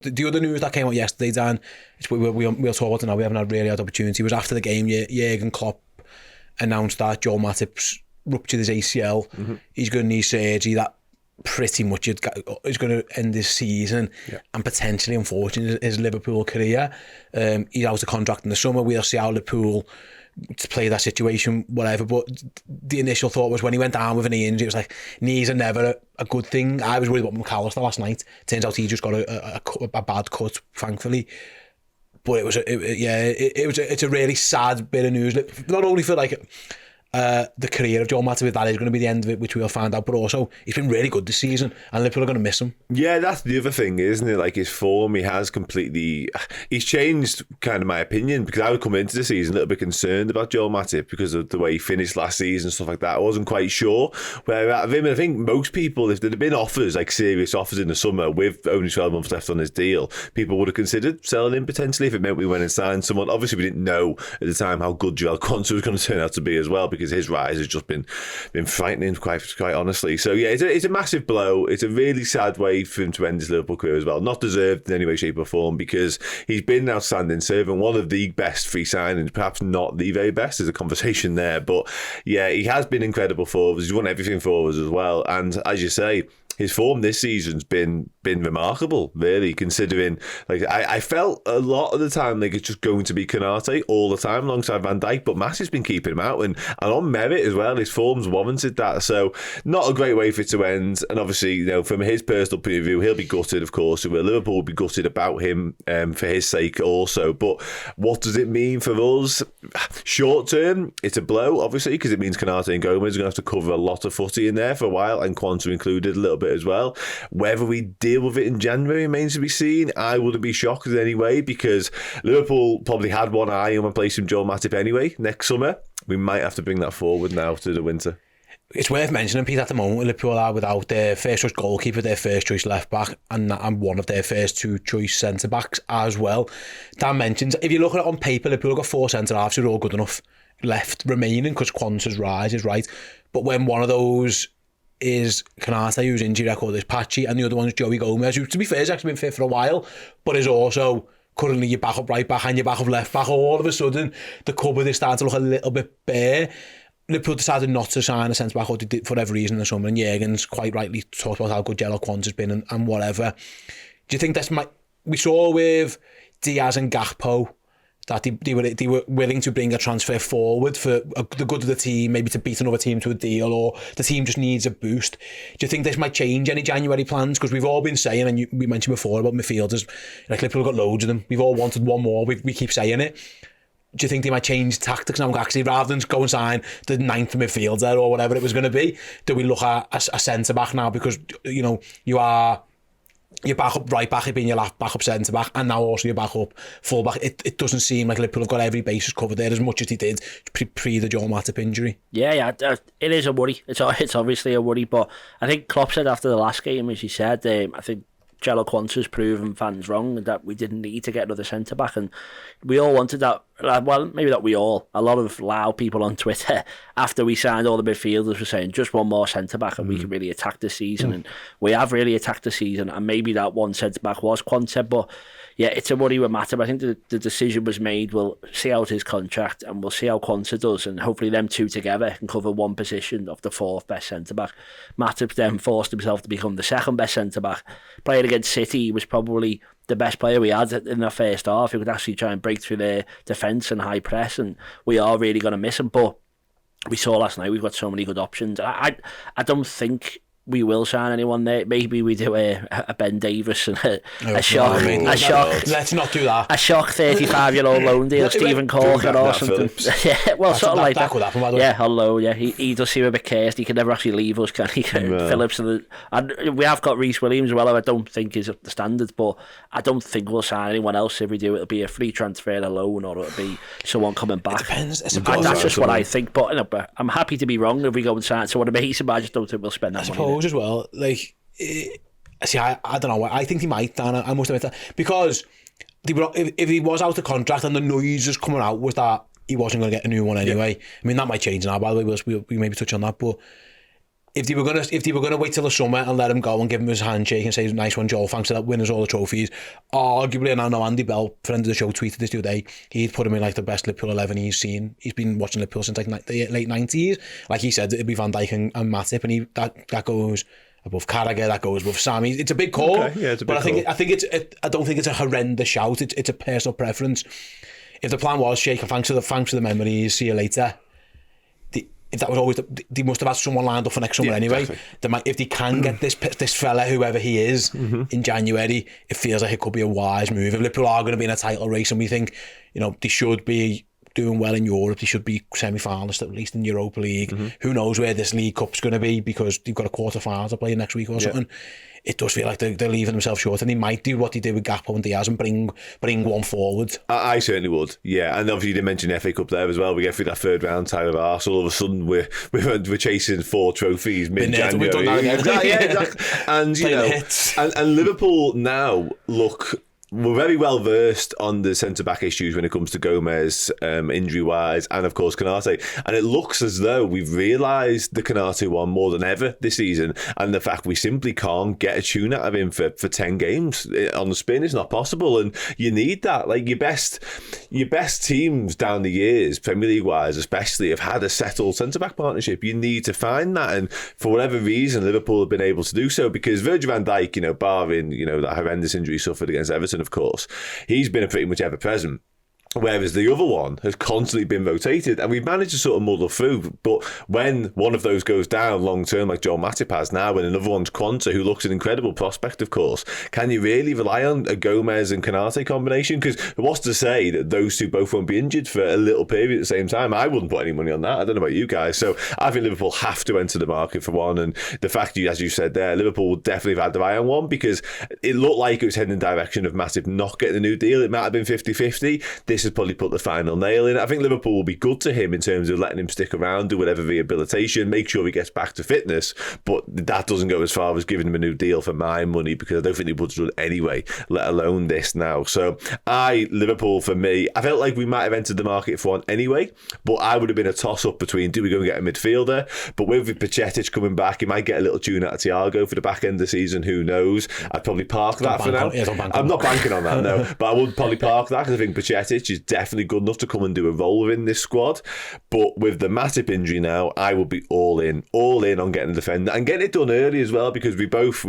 the other news that came out yesterday, Dan, we'll talk about it now, we haven't had really had opportunity, was after the game, Jurgen Klopp announced that Joel Matip's ruptured his ACL. He's going to need surgery. That pretty much is going to end his season and potentially, unfortunately, his Liverpool career. He's out of contract in the summer. We'll see how Liverpool to play that situation, whatever. But the initial thought was when he went down with a knee injury, it was like, knees are never a good thing. I was worried about McAllister last night. Turns out he just got a bad cut, thankfully. But it's a really sad bit of news. Not only for like the career of Joel Matip, that is going to be the end of it, which we'll find out, but also he's been really good this season and Liverpool are going to miss him. Yeah, that's the other thing, isn't it? Like his form, he's changed kind of my opinion, because I would come into the season a little bit concerned about Joel Matip because of the way he finished last season and stuff like that. I wasn't quite sure where out of him, and I think most people, if there had been offers, like serious offers in the summer with only 12 months left on his deal, people would have considered selling him potentially if it meant we went and signed someone. Obviously we didn't know at the time how good Joel Quansah was going to turn out to be as well, because his rise has just been frightening, quite honestly. So yeah, it's a massive blow. It's a really sad way for him to end his Liverpool career as well. Not deserved in any way, shape or form, because he's been an outstanding servant, one of the best free signings, perhaps not the very best. There's a conversation there, but yeah, he has been incredible for us. He's won everything for us as well, and as you say, his form this season's been remarkable, really, considering like I felt a lot of the time like it's just going to be Konate all the time alongside Van Dijk, but Matip's been keeping him out and on merit as well. His form's warranted that, so not a great way for it to end. And obviously, you know, from his personal point of view, he'll be gutted, of course. Liverpool will be gutted about him for his sake also. But what does it mean for us? Short term, it's a blow, obviously, because it means Konate and Gomez are going to have to cover a lot of footy in there for a while, and Quansah included a little bit as well. Whether we deal with it in January remains to be seen. I wouldn't be shocked in any way, because Liverpool probably had one eye on replacing Joel Matip anyway next summer. We might have to bring that forward now to the winter. It's worth mentioning, Pete, at the moment Liverpool are without their first choice goalkeeper, their first choice left back, and one of their first two choice centre backs as well. Dan mentions, if you look at it on paper, Liverpool have got 4 centre halves who are all good enough left remaining, because Quansah's rise is right. But when one of those is Konate, whose injury record is patchy, and the other one's Joey Gomez, who, to be fair, has actually been fit for a while, but is also currently your backup right back and your backup left back. All of a sudden, the cupboard is starting to look a little bit bare. Liverpool decided not to sign a centre back, or they did for whatever reason in the summer, and Jurgen's quite rightly talked about how good Joel Quansah's been and whatever. Do you think we saw with Diaz and Gakpo that they were willing to bring a transfer forward for the good of the team, maybe to beat another team to a deal, or the team just needs a boost? Do you think this might change any January plans? Because we've all been saying, and we mentioned before about midfielders, like Liverpool got loads of them. We've all wanted one more. We keep saying it. Do you think they might change tactics now, actually, rather than go and sign the 9th midfielder or whatever it was going to be? Do we look at a centre back now, because you know you are your backup right back, being your backup centre back, and now also your backup full back? It doesn't seem like Liverpool have got every basis covered there as much as they did pre the Joel Matip injury. Yeah, it is a worry. It's obviously a worry, but I think Klopp said after the last game, as he said, I think Joel Quansah's proven fans wrong, and that we didn't need to get another centre back, and we all wanted that. Well, maybe not we all. A lot of loud people on Twitter after we signed all the midfielders were saying just one more centre back and we can really attack the season, and we have really attacked the season, and maybe that one centre back was Quansah, but yeah, it's a worry with Matip. I think the decision was made. We'll see out his contract and we'll see how Quansah does, and hopefully them two together can cover one position of the 4th best centre back. Matip then forced himself to become the 2nd best centre back. Playing against City, he was probably the best player we had in the first half. He could actually try and break through their defence and high press, and we are really going to miss him. But we saw last night we've got so many good options. I don't think we will sign anyone there. Maybe we do a Ben Davies and a shock. Let's not do that. A shock 35-year-old loan deal, Stephen Corker or something. Yeah, well, sort of like that. Could happen, by the way. Yeah, hello. Yeah, he does seem a bit cursed. He can never actually leave us, can he? No. Phillips and we have got Reece Williams as well, who I don't think is up the standard, but I don't think we'll sign anyone else. If we do, it'll be a free transfer, a loan, or it'll be someone coming back. It depends. That's just what I think. But I'm happy to be wrong if we go and sign someone amazing, but I just don't think we'll spend that money. As well, like, see, I don't know. I think he might, Dan. I must admit that, because if he was out of contract and the noise was coming out was that he wasn't going to get a new one anyway. I mean, that might change now. By the way, we maybe touch on that, but if they were gonna wait till the summer and let him go and give him his handshake and say nice one, Joel, thanks for that, win us all the trophies, arguably, and I know Andy Bell, friend of the show, tweeted this the other day, he'd put him in like the best Liverpool 11 he's seen. He's been watching Liverpool since like the late 90s. Like he said, it'd be Van Dijk and Matip, and that goes above Carragher, that goes above Sammy. It's a big call, yeah, it's a big but call. I don't think it's a horrendous shout. It's a personal preference. If the plan was shake, thanks for the memories, see you later. If that was always, they must have had someone lined up for next summer anyway. Exactly. If they can get this fella, whoever he is, in January, it feels like it could be a wise move. If Liverpool are going to be in a title race, and we think, they should be doing well in Europe, they should be semi-finalists at least in Europa League. Who knows where this League Cup's going to be, because they've got a quarter-final to play next week or something. It does feel like they're leaving themselves short, and they might do what they did with Gakpo and Diaz and bring one forward. I certainly would, yeah. And obviously you did mention the FA Cup there as well. We get through that third round tie of Arsenal, all of a sudden we're chasing 4 trophies mid-January. We've done that again. Exactly. And and Liverpool now look. We're very well versed on the centre-back issues when it comes to Gomez, injury-wise, and of course Konate. And it looks as though we've realised the Konate one more than ever this season, and the fact we simply can't get a tune out of him for 10 games on the spin is not possible. And you need that. Like your best teams down the years, Premier League-wise especially, have had a settled centre-back partnership. You need to find that, and for whatever reason, Liverpool have been able to do so, because Virgil van Dijk, barring that horrendous injury he suffered against Everton, of course, he's been a pretty much ever present. Whereas the other one has constantly been rotated, and we've managed to sort of muddle through. But when one of those goes down long term, like Joel Matip has now, and another one's Quanta, who looks an incredible prospect, of course, can you really rely on a Gomez and Konate combination? Because what's to say that those two both won't be injured for a little period at the same time? I wouldn't put any money on that. I don't know about you guys. So I think Liverpool have to enter the market for one. And the fact, as you said there, Liverpool would definitely have had their eye on one, because it looked like it was heading in the direction of Matip not getting a new deal. It might have been 50-50. This has probably put the final nail in. I think Liverpool will be good to him in terms of letting him stick around, do whatever rehabilitation, make sure he gets back to fitness, but that doesn't go as far as giving him a new deal for my money, because I don't think he would do it anyway, let alone this now. So Liverpool, for me, I felt like we might have entered the market for one anyway, but I would have been a toss-up between, do we go and get a midfielder? But with Pacetic coming back, he might get a little tune out of Thiago for the back end of the season, who knows? I'd probably park that for now. I'm not banking on that, no, but I would probably park that, because I think Pacetic is definitely good enough to come and do a role within this squad. But with the Matip injury now, I would be all in on getting a defender and getting it done early as well, because we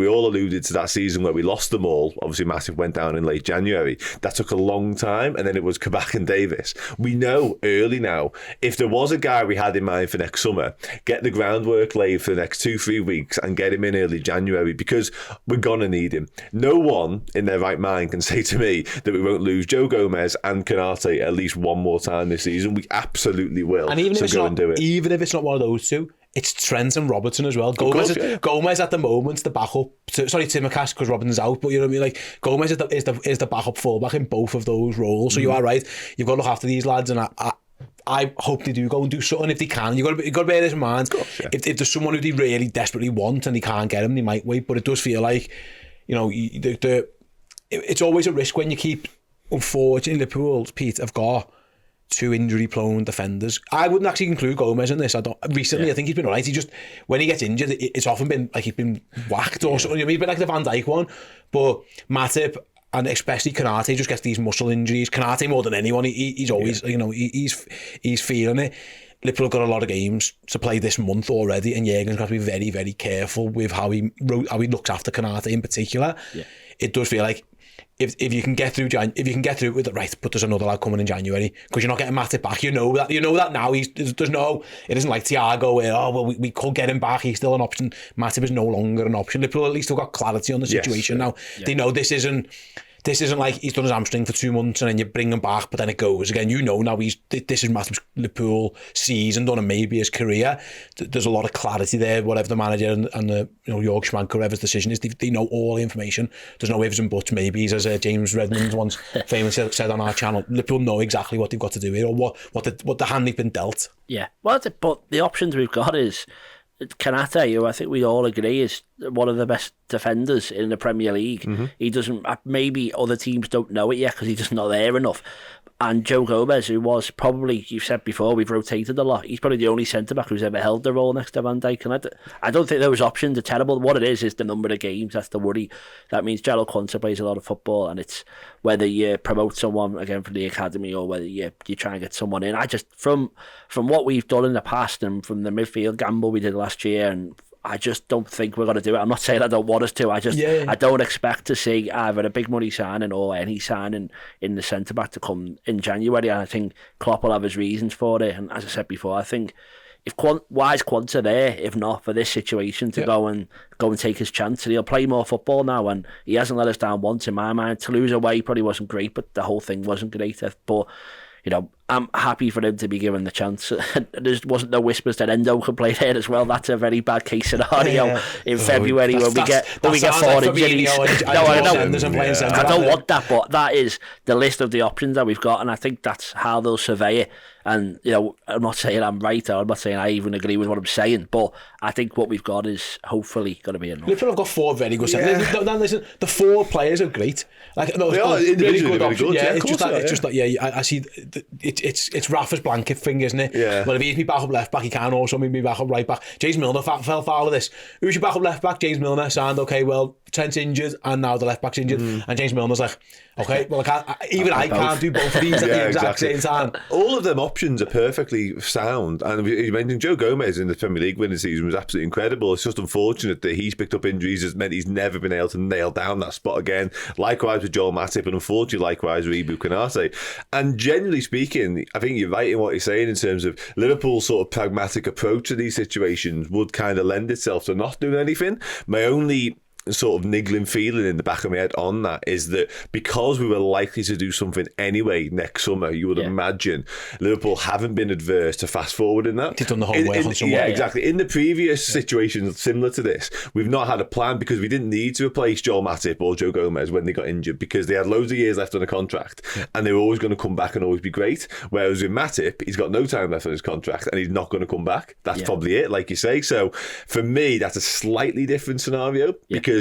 all alluded to that season where we lost them all. Obviously Matip went down in late January. That took a long time, and then it was Kabak and Davis. We know early now, if there was a guy we had in mind for next summer, get the groundwork laid for the next 2-3 weeks and get him in early January, because we're gonna need him. No one in their right mind can say to me that we won't lose Joe Gomez and Konate at least one more time this season. We absolutely will. And even if it's not one of those two, it's Trent and Robertson as well. Gomez at the moment, the backup. Sorry, Tsimikas, because Robinson's out, but you know what I mean. Like Gomez is the backup fullback in both of those roles. So you are right. You've got to look after these lads, and I hope they do go and do something if they can. You've got to bear this in mind. Course, yeah. If there's someone who they really desperately want and they can't get him, they might wait. But it does feel like, it's always a risk when you keep. Unfortunately, Liverpool, Pete, have got 2 injury-prone defenders. I wouldn't actually include Gomez in this. I think he's been alright. He just, when he gets injured, it's often been like he's been whacked or something. He's been like the Van Dijk one, but Matip and especially Konate just gets these muscle injuries. Konate more than anyone. He's always, he's feeling it. Liverpool have got a lot of games to play this month already, and Jurgen's got to be very, very careful with how he looks after Konate in particular. Yeah. It does feel like. If you can get through it with it right, but there's another lad coming in January, because you're not getting Matip back. You know that now. It isn't like Thiago where we could get him back. He's still an option. Matip is no longer an option. Liverpool at least have got clarity on the situation now. Yeah. They know this isn't like he's done his hamstring for 2 months and then you bring him back, but then it goes again. Now this is Matip's Liverpool season done, and maybe his career. There's a lot of clarity there. Whatever the manager and the Jörg Schmanker, whoever's decision is, they know all the information. There's no ifs and buts, maybes, as James Redmond once famously said on our channel. Liverpool know exactly what they've got to do here, or what the hand they've been dealt. Yeah. Well, but the options we've got is Konate, who I think we all agree is one of the best defenders in the Premier League. Mm-hmm. He doesn't, maybe other teams don't know it yet because he's just not there enough. And Joe Gomez, who was probably, you've said before, we've rotated a lot. He's probably the only centre-back who's ever held the role next to Van Dijk. And I don't think those options are terrible. What it is the number of games. That's the worry. That means Joel Matip plays a lot of football, and it's whether you promote someone again from the academy or whether you try and get someone in. I just, from what we've done in the past and from the midfield gamble we did last year, and I just don't think we're going to do it. I'm not saying I don't want us to. I don't expect to see either a big money signing or any signing in the centre back to come in January. And I think Klopp will have his reasons for it. And as I said before, I think why is Quanta there if not for this situation to go and take his chance? And he'll play more football now, and he hasn't let us down once in my mind. To lose away probably wasn't great, but the whole thing wasn't great. But I'm happy for him to be given the chance. There wasn't no whispers that Endo could play there as well. That's a very bad case scenario in February when we get 4 injuries. I don't want that, but that is the list of the options that we've got, and I think that's how they'll survey it. And I'm not saying I'm right, or I'm not saying I even agree with what I'm saying, but I think what we've got is hopefully going to be enough. Liverpool have got 4 very good centres. Listen, the 4 players are great. Like, no, they are individually very good. Yeah, it's just that. I see. It's Rafa's blanket thing, isn't it? Yeah. Well, if he's me back up left back, he can also be back up right back. James Milner fell foul of this. Who's your back up left back? James Milner. Signed. Okay, well, Trent's injured, and now the left back's injured, and James Milner's like, okay, well, I can't do both of these at the exact same time. All of them options are perfectly sound, and you mentioned Joe Gomez in the Premier League winning season was absolutely incredible. It's just unfortunate that he's picked up injuries has meant he's never been able to nail down that spot again. Likewise with Joel Matip, and unfortunately likewise with Ibu Konate. And generally speaking, I think you're right in what you're saying in terms of Liverpool's sort of pragmatic approach to these situations would kind of lend itself to not doing anything. My only sort of niggling feeling in the back of my head on that is that because we were likely to do something anyway next summer, you would imagine Liverpool haven't been adverse to fast forwarding that. They've done the whole way on some way. Yeah, exactly. In the previous situations similar to this, we've not had a plan because we didn't need to replace Joel Matip or Joe Gomez when they got injured because they had loads of years left on a contract and they were always going to come back and always be great. Whereas with Matip, he's got no time left on his contract and he's not going to come back. That's probably it, like you say. So for me, that's a slightly different scenario because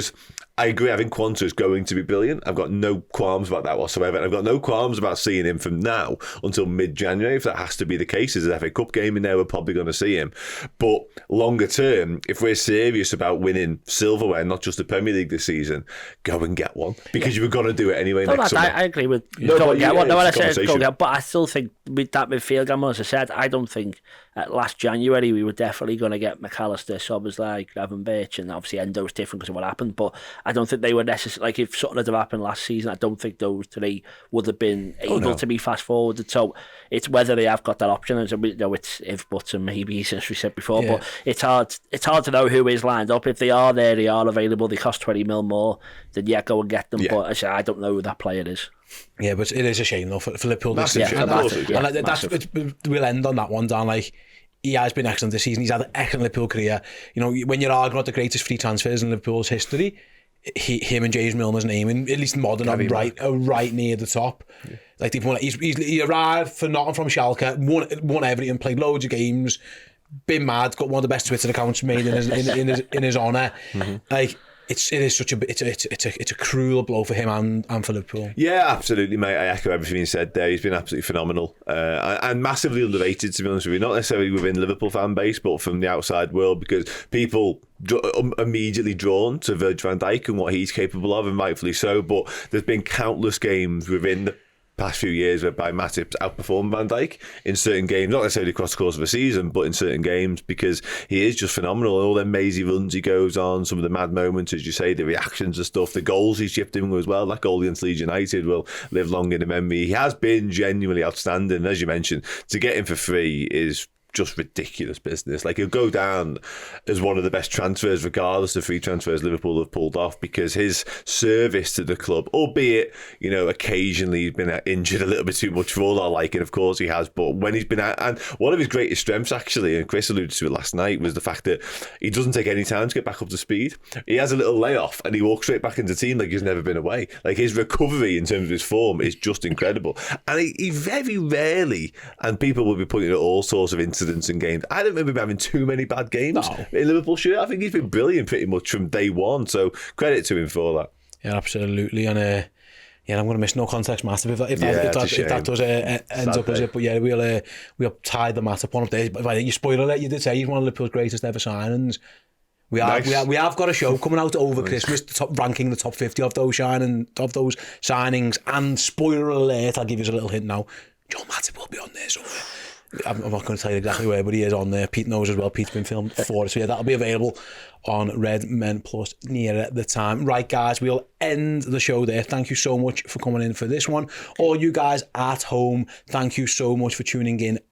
I agree, I think Quanta is going to be brilliant. I've got no qualms about that whatsoever. And I've got no qualms about seeing him from now until mid-January. If that has to be the case, there's an FA Cup game in there, we're probably going to see him. But longer term, if we're serious about winning Silverware, not just the Premier League this season, go and get one. Because you were going to do it anyway next summer. I agree with go and get one. No, I said go and get, but I still think with that midfield gamble, as I said, I don't think last January we were definitely going to get McAllister, Szoboszlai, Gravenberch, and obviously Endo's different because of what happened, but I don't think they were necessarily, like if something had happened last season, I don't think those 3 would have been able to be fast forwarded. So it's whether they have got that option, and it's if, buts and maybes, as we said before, but it's hard to know who is lined up. If they are there, they are available, they cost 20 mil more, then go and get them, but I don't know who that player is. Yeah, but it is a shame though for Liverpool this season. We'll end on that one, Dan. Like, he has been excellent this season. He's had an excellent Liverpool career. When you're arguing about the greatest free transfers in Liverpool's history, him and James Milner's name, at least modern, are right near the top. Yeah. Like he arrived for Nottingham from Schalke, won everything, played loads of games, been mad, got one of the best Twitter accounts made in his honour. Like, It is such a cruel blow for him and for Liverpool. Yeah, absolutely, mate. I echo everything you said there. He's been absolutely phenomenal and massively underrated, to be honest with you. Not necessarily within Liverpool fan base, but from the outside world, because people immediately drawn to Virgil van Dijk and what he's capable of, and rightfully so. But there's been countless games within the past few years whereby Matip's outperformed Van Dijk in certain games, not necessarily across the course of a season, but in certain games, because he is just phenomenal. All them mazy runs he goes on, some of the mad moments, as you say, the reactions and stuff, the goals he's chipped in as well. That goal against Leeds United will live long in the memory. He has been genuinely outstanding. And as you mentioned, to get him for free is just ridiculous business. Like, he'll go down as one of the best transfers, regardless of free transfers Liverpool have pulled off, because his service to the club, albeit, occasionally he's been injured a little bit too much for all our liking, of course he has, but when he's been out, and one of his greatest strengths actually, and Chris alluded to it last night, was the fact that he doesn't take any time to get back up to speed. He has a little layoff and he walks straight back into the team like he's never been away. Like, his recovery in terms of his form is just incredible. And he very rarely, and people will be pointing at all sorts of incidents in games, I don't remember him having too many bad games in Liverpool shirt. I think he's been brilliant pretty much from day one, so credit to him for that. Yeah, absolutely. And Yeah, I'm going to miss No Context Massive if that does end up as it. But yeah, we'll tie the Matip one up there. But I think you spoiler it. You did say he's one of Liverpool's greatest ever signings. We have got a show coming out over Christmas, ranking the top 50 of those signings. And spoiler alert, I'll give you a little hint now. Joel Matip will be on there somewhere. I'm not going to tell you exactly where, but he is on there. Pete knows as well. Pete's been filmed for it. So yeah, that'll be available on Redmen Plus near the time. Right, guys, we'll end the show there. Thank you so much for coming in for this one. All you guys at home, thank you so much for tuning in